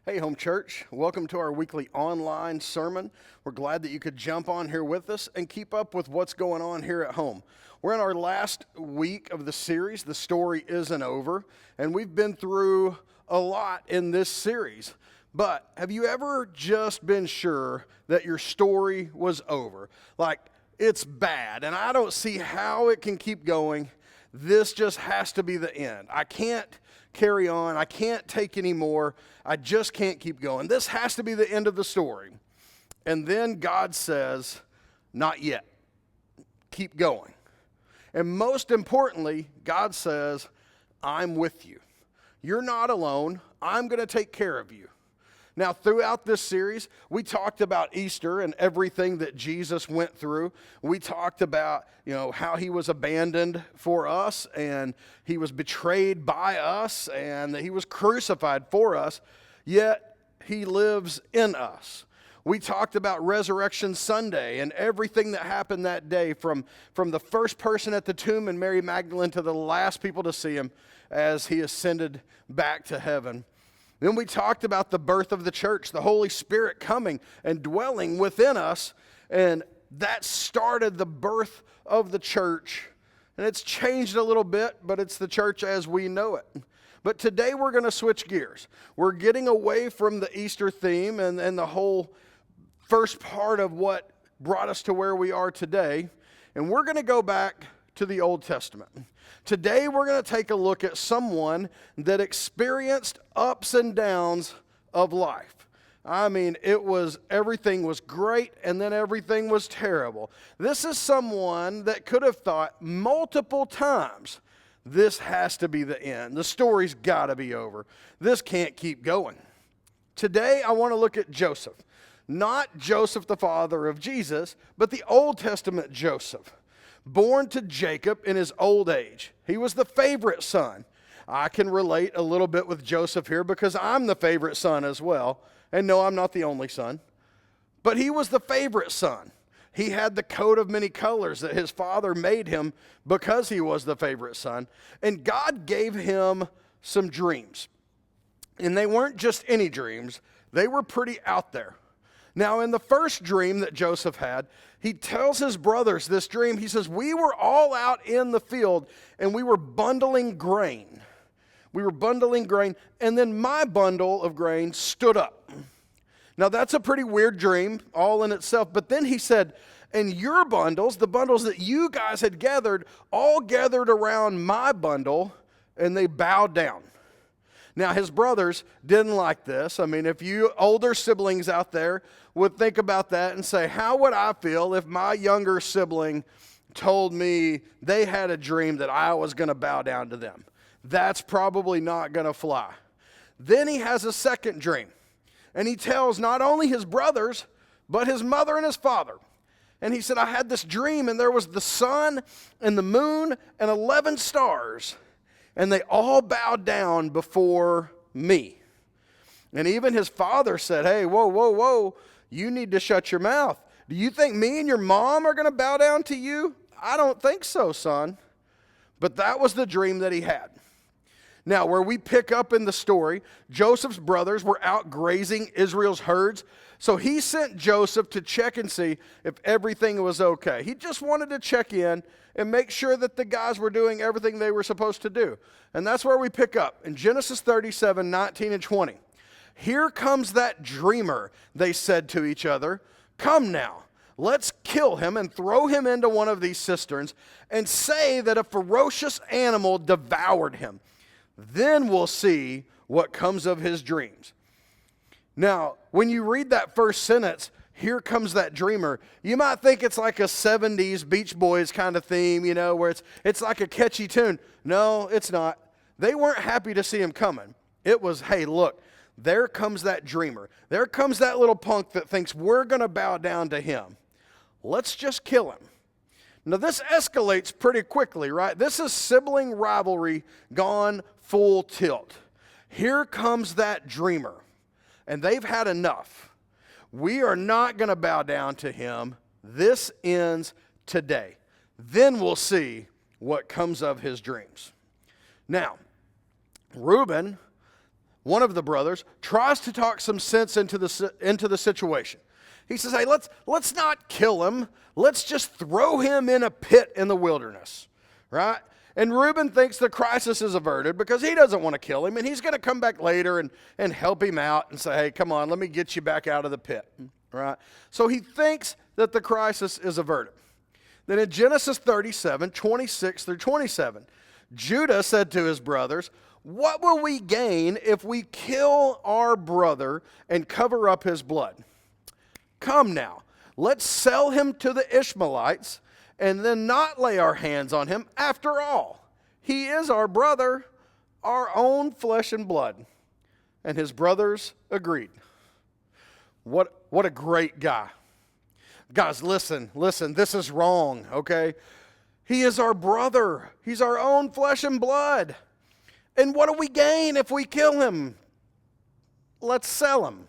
Hey, home church. Welcome to our weekly online sermon. We're glad that you could jump on here with us and keep up with what's going on here at home. We're in our last week of the series, The Story Isn't Over, and we've been through a lot in this series. But have you ever just been sure that your story was over? Like, it's bad, and I don't see how it can keep going. This just has to be the end. I can't carry on. I can't take any more. I just can't keep going. This has to be the end of the story. And then God says, not yet. Keep going. And most importantly, God says, I'm with you. You're not alone. I'm going to take care of you. Now, throughout this series, we talked about Easter and everything that Jesus went through. We talked about, how he was abandoned for us, and he was betrayed by us, and that he was crucified for us, yet he lives in us. We talked about Resurrection Sunday and everything that happened that day, from the first person at the tomb and Mary Magdalene to the last people to see him as he ascended back to heaven. Then we talked about the birth of the church, the Holy Spirit coming and dwelling within us, and that started the birth of the church. And it's changed a little bit, but it's the church as we know it. But today we're going to switch gears. We're getting away from the Easter theme and the whole first part of what brought us to where we are today, and we're going to go back to the Old Testament. Today we're going to take a look at someone that experienced ups and downs of life. I mean, everything was great and then everything was terrible. This is someone that could have thought multiple times, this has to be the end. The story's got to be over. This can't keep going. Today I want to look at Joseph. Not Joseph, the father of Jesus, but the Old Testament Joseph. Born to Jacob in his old age. He was the favorite son. I can relate a little bit with Joseph here because I'm the favorite son as well. And no, I'm not the only son. But he was the favorite son. He had the coat of many colors that his father made him because he was the favorite son. And God gave him some dreams. And they weren't just any dreams. They were pretty out there. Now, in the first dream that Joseph had, he tells his brothers this dream. He says, we were all out in the field and we were bundling grain. We were bundling grain, and then my bundle of grain stood up. Now, that's a pretty weird dream all in itself. But then he said, and your bundles, the bundles that you guys had gathered, all gathered around my bundle, and they bowed down. Now, his brothers didn't like this. I mean, if you older siblings out there would think about that and say, how would I feel if my younger sibling told me they had a dream that I was going to bow down to them? That's probably not going to fly. Then he has a second dream, and he tells not only his brothers, but his mother and his father. And he said, I had this dream, and there was the sun and the moon and 11 stars. And they all bowed down before me. And even his father said, hey, whoa, you need to shut your mouth. Do you think me and your mom are going to bow down to you? I don't think so, son. But that was the dream that he had. Now, where we pick up in the story, Joseph's brothers were out grazing Israel's herds. So he sent Joseph to check and see if everything was okay. He just wanted to check in and make sure that the guys were doing everything they were supposed to do. And that's where we pick up in Genesis 37, 19 and 20. Here comes that dreamer, they said to each other. Come now, let's kill him and throw him into one of these cisterns and say that a ferocious animal devoured him. Then we'll see what comes of his dreams. Now, when you read that first sentence, here comes that dreamer, you might think it's like a 70s Beach Boys kind of theme, where it's like a catchy tune. No, it's not. They weren't happy to see him coming. It was, hey, look, there comes that dreamer. There comes that little punk that thinks we're going to bow down to him. Let's just kill him. Now, this escalates pretty quickly, right? This is sibling rivalry gone full tilt. Here comes that dreamer, and they've had enough. We are not going to bow down to him. This ends today. Then we'll see what comes of his dreams. Now, Reuben one of the brothers, tries to talk some sense into the situation. He says, hey, let's not kill him. Let's just throw him in a pit in the wilderness, right? And Reuben thinks the crisis is averted because he doesn't want to kill him, and he's going to come back later and help him out and say, hey, come on, let me get you back out of the pit, right? So he thinks that the crisis is averted. Then in Genesis 37, 26 through 27, Judah said to his brothers, what will we gain if we kill our brother and cover up his blood? Come now, let's sell him to the Ishmaelites and then not lay our hands on him. After all, he is our brother, our own flesh and blood. And his brothers agreed. What a great guy. Guys, listen, this is wrong, okay? He is our brother. He's our own flesh and blood. And what do we gain if we kill him? Let's sell him.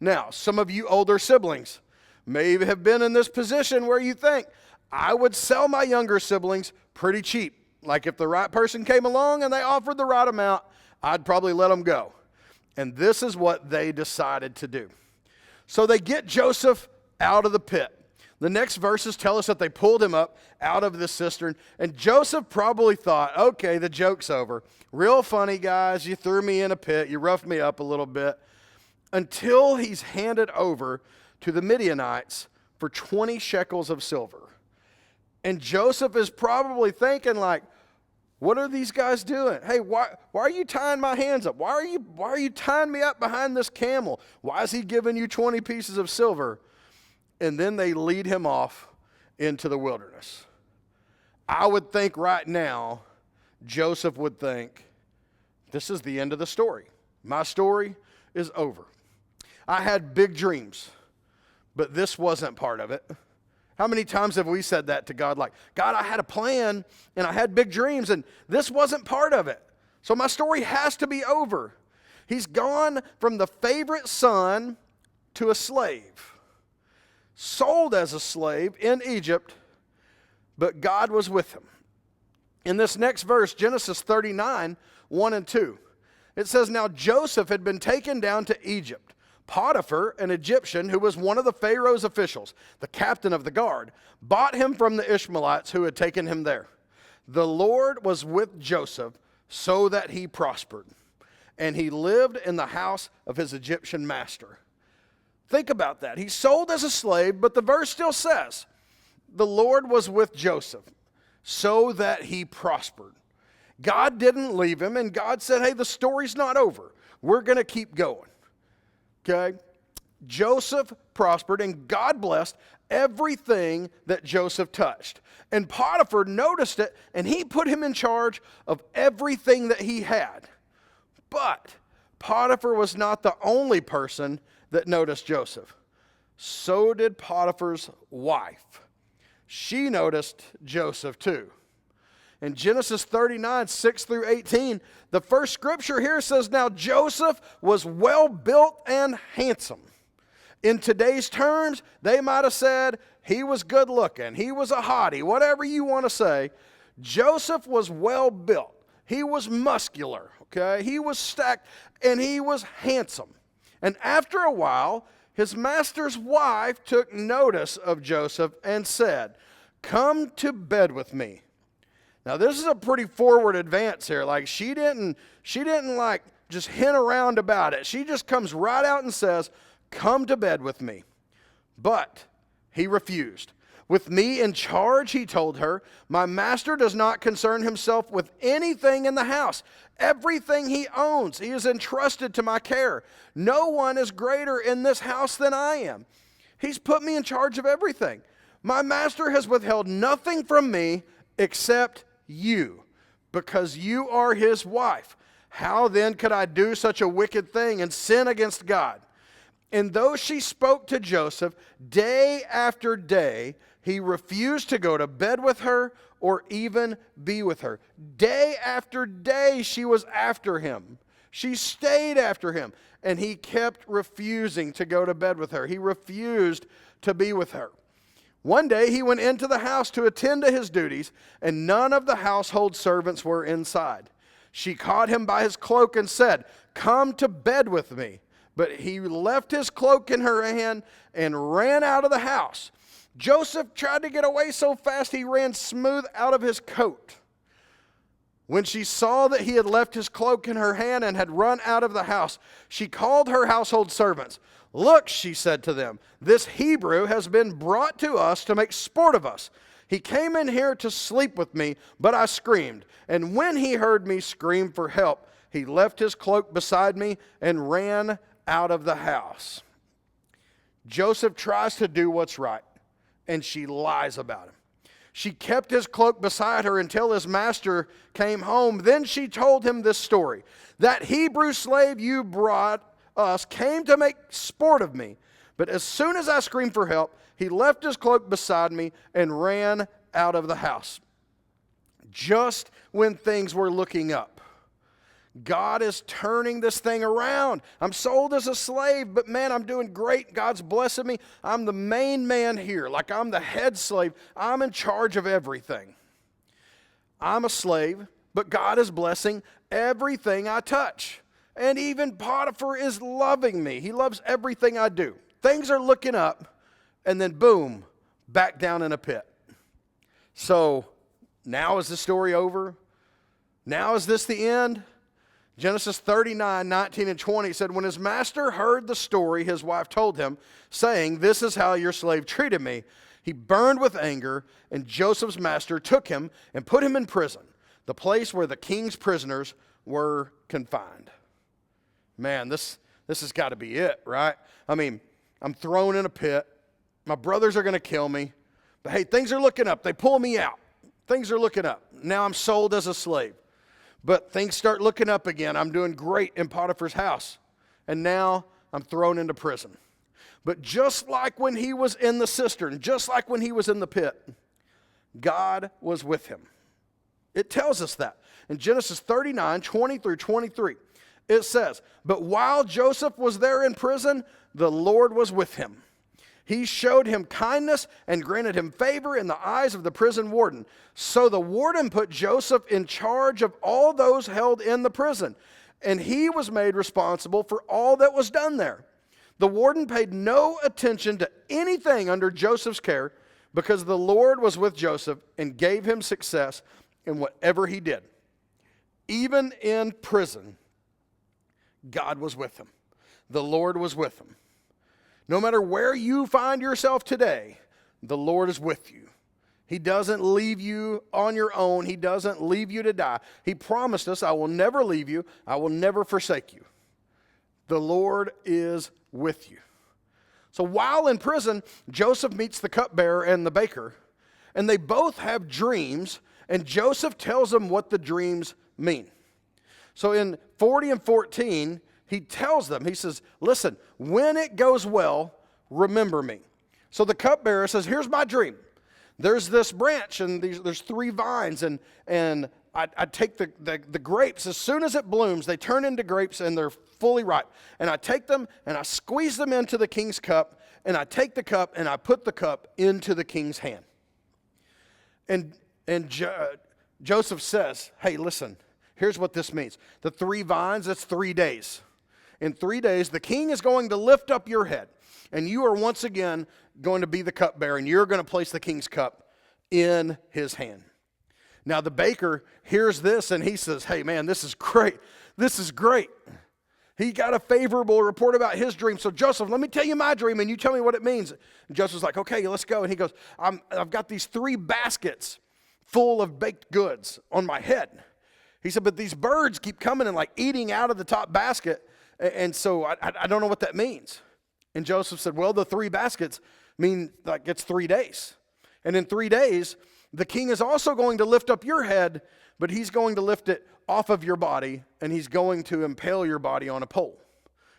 Now, some of you older siblings may have been in this position where you think, I would sell my younger siblings pretty cheap. Like if the right person came along and they offered the right amount, I'd probably let them go. And this is what they decided to do. So they get Joseph out of the pit. The next verses tell us that they pulled him up out of the cistern. And Joseph probably thought, okay, the joke's over. Real funny, guys. You threw me in a pit. You roughed me up a little bit. Until he's handed over to the Midianites for 20 shekels of silver. And Joseph is probably thinking like, what are these guys doing? Hey, why are you tying my hands up? Why are you tying me up behind this camel? Why is he giving you 20 pieces of silver? And then they lead him off into the wilderness. I would think right now, Joseph would think, this is the end of the story. My story is over. I had big dreams, but this wasn't part of it. How many times have we said that to God? Like, God, I had a plan and I had big dreams and this wasn't part of it. So my story has to be over. He's gone from the favorite son to a slave. Sold as a slave in Egypt, but God was with him. In this next verse, Genesis 39, 1 and 2, it says, now Joseph had been taken down to Egypt. Potiphar, an Egyptian who was one of the Pharaoh's officials, the captain of the guard, bought him from the Ishmaelites who had taken him there. The Lord was with Joseph so that he prospered, and he lived in the house of his Egyptian master. Think about that. He's sold as a slave, but the verse still says, the Lord was with Joseph so that he prospered. God didn't leave him, and God said, hey, the story's not over. We're going to keep going. Okay? Joseph prospered, and God blessed everything that Joseph touched. And Potiphar noticed it, and he put him in charge of everything that he had. But Potiphar was not the only person that noticed Joseph. So did Potiphar's wife. She noticed Joseph too. In Genesis 39, 6 through 18, the first scripture here says, now Joseph was well built and handsome. In today's terms, they might have said he was good looking, he was a hottie, whatever you want to say. Joseph was well built. He was muscular, okay? He was stacked, and he was handsome. And after a while, his master's wife took notice of Joseph and said, come to bed with me. Now, this is a pretty forward advance here. Like, she didn't like just hint around about it. She just comes right out and says, come to bed with me. But he refused. With me in charge, he told her, my master does not concern himself with anything in the house. Everything he owns, he is entrusted to my care. No one is greater in this house than I am. He's put me in charge of everything. My master has withheld nothing from me except you, because you are his wife. How then could I do such a wicked thing and sin against God? And though she spoke to Joseph day after day, he refused to go to bed with her or even be with her. Day after day she was after him. She stayed after him, and he kept refusing to go to bed with her. He refused to be with her. One day he went into the house to attend to his duties, and none of the household servants were inside. She caught him by his cloak and said, "Come to bed with me." But he left his cloak in her hand and ran out of the house. Joseph tried to get away so fast he ran smooth out of his coat. When she saw that he had left his cloak in her hand and had run out of the house, she called her household servants. "Look," she said to them, "this Hebrew has been brought to us to make sport of us. He came in here to sleep with me, but I screamed. And when he heard me scream for help, he left his cloak beside me and ran out of the house." Joseph tries to do what's right, and she lies about him. She kept his cloak beside her until his master came home. Then she told him this story. "That Hebrew slave you brought us came to make sport of me. But as soon as I screamed for help, he left his cloak beside me and ran out of the house." Just when things were looking up, God is turning this thing around. I'm sold as a slave, but man, I'm doing great. God's blessing me. I'm the main man here. Like I'm the head slave. I'm in charge of everything. I'm a slave, but God is blessing everything I touch. And even Potiphar is loving me. He loves everything I do. Things are looking up, and then boom, back down in a pit. So now is the story over? Now is this the end? Genesis 39, 19 and 20 said, "When his master heard the story his wife told him, saying, 'This is how your slave treated me,' he burned with anger, and Joseph's master took him and put him in prison, the place where the king's prisoners were confined." Man, this has got to be it, right? I mean, I'm thrown in a pit. My brothers are going to kill me. But hey, things are looking up. They pull me out. Things are looking up. Now I'm sold as a slave. But things start looking up again. I'm doing great in Potiphar's house. And now I'm thrown into prison. But just like when he was in the cistern, just like when he was in the pit, God was with him. It tells us that. In Genesis 39, 20 through 23, it says, "But while Joseph was there in prison, the Lord was with him. He showed him kindness and granted him favor in the eyes of the prison warden. So the warden put Joseph in charge of all those held in the prison, and he was made responsible for all that was done there. The warden paid no attention to anything under Joseph's care because the Lord was with Joseph and gave him success in whatever he did." Even in prison, God was with him. The Lord was with him. No matter where you find yourself today, the Lord is with you. He doesn't leave you on your own. He doesn't leave you to die. He promised us, "I will never leave you. I will never forsake you." The Lord is with you. So while in prison, Joseph meets the cupbearer and the baker, and they both have dreams, and Joseph tells them what the dreams mean. So in 40 and 14, he tells them, he says, "Listen, when it goes well, remember me." So the cupbearer says, "Here's my dream. There's this branch, and there's 3 vines, and I take the grapes. As soon as it blooms, they turn into grapes, and they're fully ripe. And I take them, and I squeeze them into the king's cup, and I take the cup, and I put the cup into the king's hand." And Joseph says, "Hey, listen, here's what this means. The 3 vines, that's 3 days. In 3 days, the king is going to lift up your head, and you are once again going to be the cupbearer, and you're going to place the king's cup in his hand." Now, the baker hears this, and he says, "Hey, man, this is great. This is great." He got a favorable report about his dream. "So, Joseph, let me tell you my dream, and you tell me what it means." And Joseph's like, "Okay, let's go." And he goes, I've got these 3 baskets full of baked goods on my head." He said, "But these birds keep coming and like eating out of the top basket. And so I don't know what that means." And Joseph said, "Well, the 3 baskets mean like it's 3 days. And in 3 days, the king is also going to lift up your head, but he's going to lift it off of your body, and he's going to impale your body on a pole.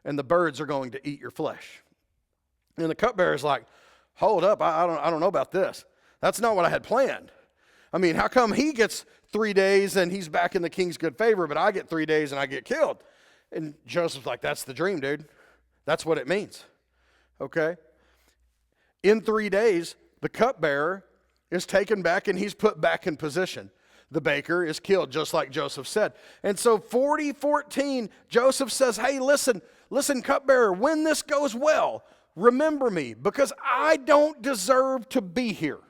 And the birds are going to eat your flesh." And the cupbearer's like, "Hold up, I don't know about this. That's not what I had planned. I mean, how come he gets 3 days and he's back in the king's good favor, but I get 3 days and I get killed?" And Joseph's like, "That's the dream, dude. That's what it means." Okay? In 3 days, the cupbearer is taken back and he's put back in position. the baker is killed, just like Joseph said. And so 40:14, Joseph says, hey, listen, cupbearer, when this goes well, remember me, because I don't deserve to be here.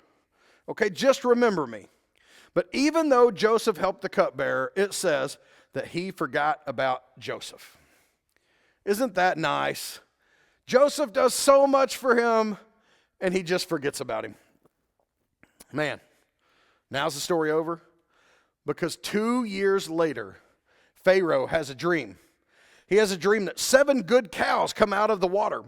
Okay, just remember me. But even though Joseph helped the cupbearer, it says that he forgot about Joseph. Isn't that nice? Joseph does so much for him, and he just forgets about him. Man, now's the story over? Because 2 years later, Pharaoh has a dream. He has a dream that 7 good cows come out of the water,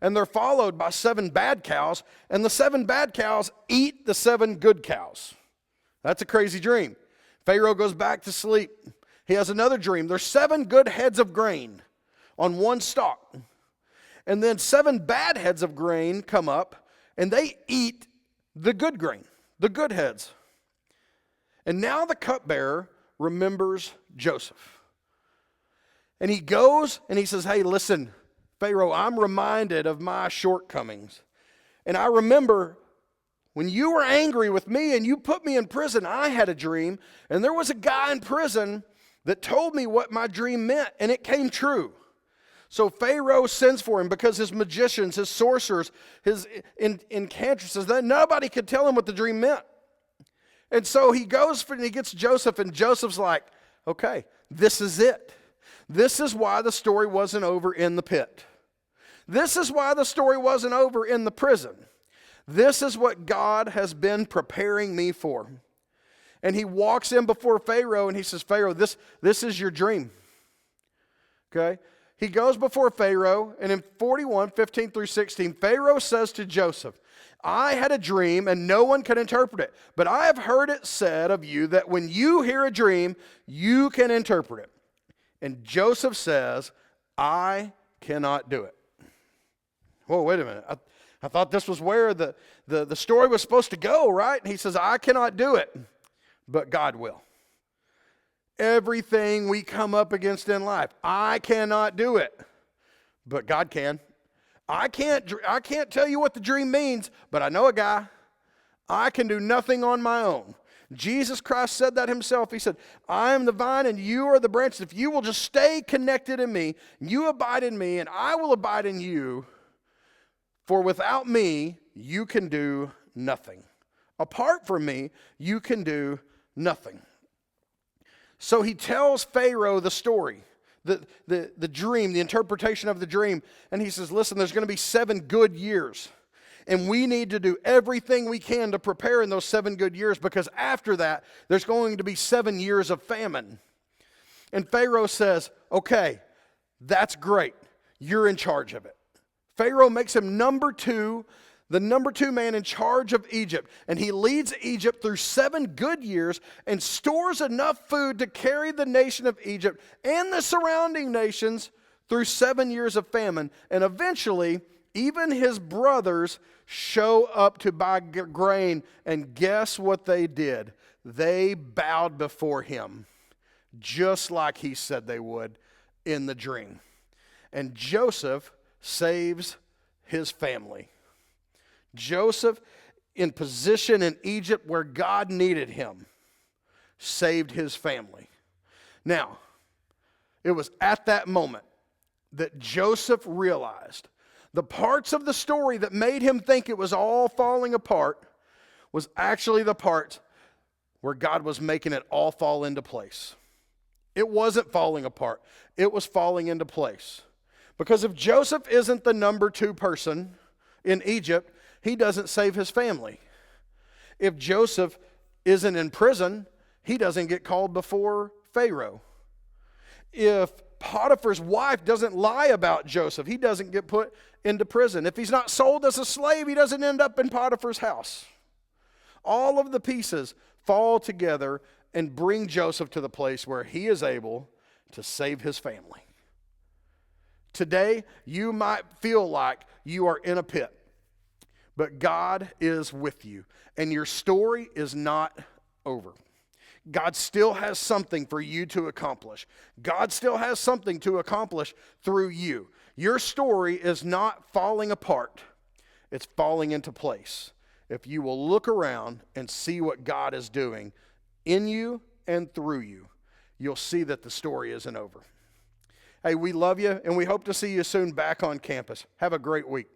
and they're followed by 7 bad cows, and the 7 bad cows eat the 7 good cows. That's a crazy dream. Pharaoh goes back to sleep. He has another dream. There's 7 good heads of grain on one stalk. And then 7 bad heads of grain come up, and they eat the good grain, the good heads. And now the cupbearer remembers Joseph. And he goes and he says, hey, listen, Pharaoh, I'm reminded of my shortcomings. And I remember when you were angry with me and you put me in prison, I had a dream. And there was a guy in prison that told me what my dream meant, and it came true. So Pharaoh sends for him because his magicians, his sorcerers, his incantresses, nobody could tell him what the dream meant. And so he goes and he gets Joseph, and Joseph's like, okay, this is it. This is why the story wasn't over in the pit. This is why the story wasn't over in the prison. This is what God has been preparing me for. And he walks in before Pharaoh and he says, Pharaoh, this is your dream. Okay? He goes before Pharaoh, and in 41:15-16, Pharaoh says to Joseph, I had a dream and no one can interpret it, but I have heard it said of you that when you hear a dream, you can interpret it. And Joseph says, I cannot do it. Whoa, wait a minute. I thought this was where the story was supposed to go, right? And he says, I cannot do it, but God will. Everything we come up against in life, I cannot do it, but God can. I can't tell you what the dream means, but I know a guy. I can do nothing on my own. Jesus Christ said that himself. He said, I am the vine and you are the branches. If you will just stay connected in me, you abide in me, and I will abide in you. For without me, you can do nothing. Apart from me, you can do nothing. So he tells Pharaoh the story, the dream, the interpretation of the dream. And he says, listen, there's going to be 7 good years. And we need to do everything we can to prepare in those 7 good years, because after that, there's going to be 7 years of famine. And Pharaoh says, okay, that's great. You're in charge of it. Pharaoh makes him the number 2 man in charge of Egypt. And he leads Egypt through 7 good years and stores enough food to carry the nation of Egypt and the surrounding nations through 7 years of famine. And eventually, even his brothers show up to buy grain. And guess what they did? They bowed before him, just like he said they would in the dream. And Joseph saves his family. Joseph, in position in Egypt where God needed him, saved his family. Now, it was at that moment that Joseph realized the parts of the story that made him think it was all falling apart was actually the parts where God was making it all fall into place. It wasn't falling apart. It was falling into place. Because if Joseph isn't the number 2 person in Egypt, he doesn't save his family. If Joseph isn't in prison, he doesn't get called before Pharaoh. If Potiphar's wife doesn't lie about Joseph, he doesn't get put into prison. If he's not sold as a slave, he doesn't end up in Potiphar's house. All of the pieces fall together and bring Joseph to the place where he is able to save his family. Today, you might feel like you are in a pit, but God is with you, and your story is not over. God still has something for you to accomplish. God still has something to accomplish through you. Your story is not falling apart. It's falling into place. If you will look around and see what God is doing in you and through you, you'll see that the story isn't over. Hey, we love you, and we hope to see you soon back on campus. Have a great week.